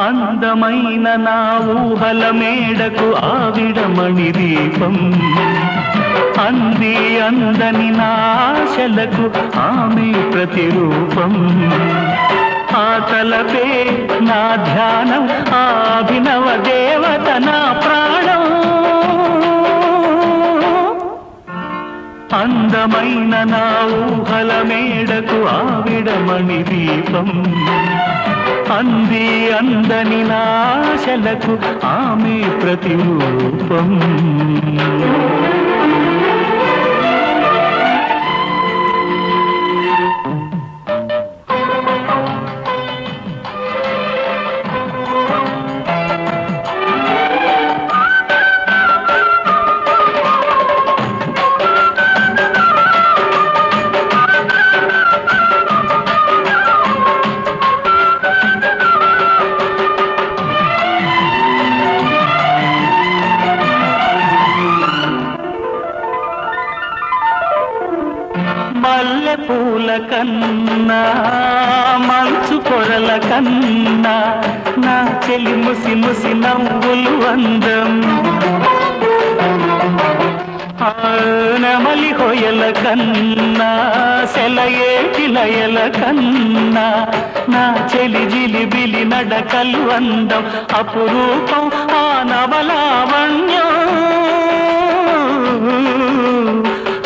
అందమైన నా ఊహల మేడకు ఆవిడమణి దీపం అంది అందని నాశలకు ఆమె ప్రతిరూపం ఆ తలపే నా ధ్యానం ఆ అభినవ దేవత నా ప్రాణం అందమైన నా ఊహల మేడకు ఆవిడమణి దీపం అంది అందని నాశలకు ఆమె ప్రతిరూపం మల్లె పూల కన్నా మంచు పొరల కన్నా నా చెలి ముసి ముసి నవ్వులు అందం నెమలి హొయల కన్నా సెలయేటి లయల కన్నా నా చెలి జిలిబిలి నడకలు అందం అపురూపం ఆ నవలావణ్యం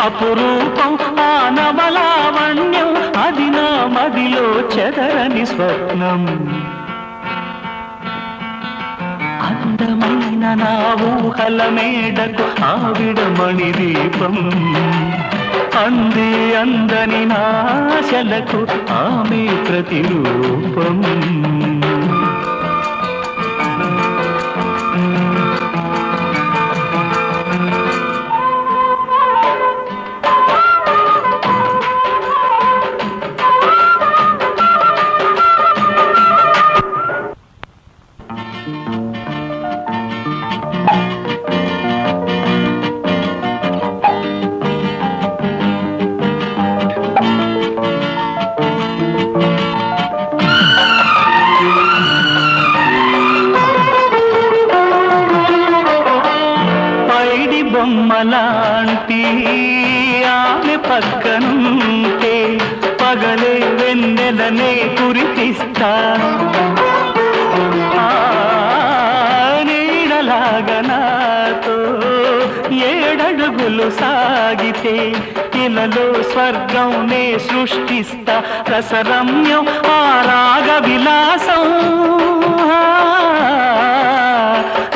అపురూపం ఆ నవలావణ్యం అది నా మదిలో చెదరని స్వప్నం అందమైన నా ఊహల మేడకు ఆవిడమణి దీపం అంది అందని నాశలకు ఆమె ప్రతిరూపం బొమ్మలాంటి ఆమె పక్కనుంటే పగలే వెన్నెలనే కురిపిస్తా నీడలాగా నాతో ఏడడుగులు సాగితే ఇలలో స్వర్గంనే సృష్టిస్తా రసరమ్యం ఆ రాగ విలాసం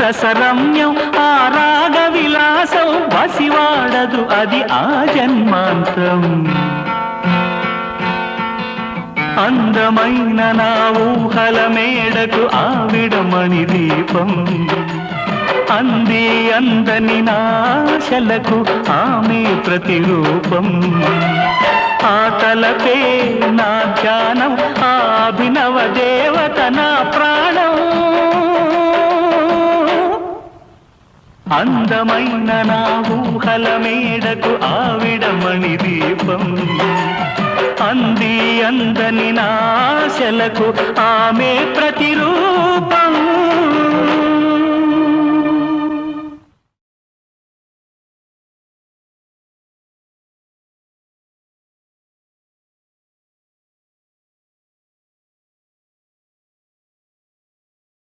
రసరమ్యం ఆ రాగ విలాసం వసివాడదు అది ఆ జన్మాంతం అందమైన నా ఊహల మేడకు ఆవిడమణి దీపం అంది అందని నాశలకు ఆమె ప్రతిరూపం ఆ తలపే నా ధ్యానం ఆ అభినవ దేవత నా ప్రాణం అందమైన నా ఊహల మేడకు ఆవిడమణి దీపం అంది అందని నాశలకు ఆమె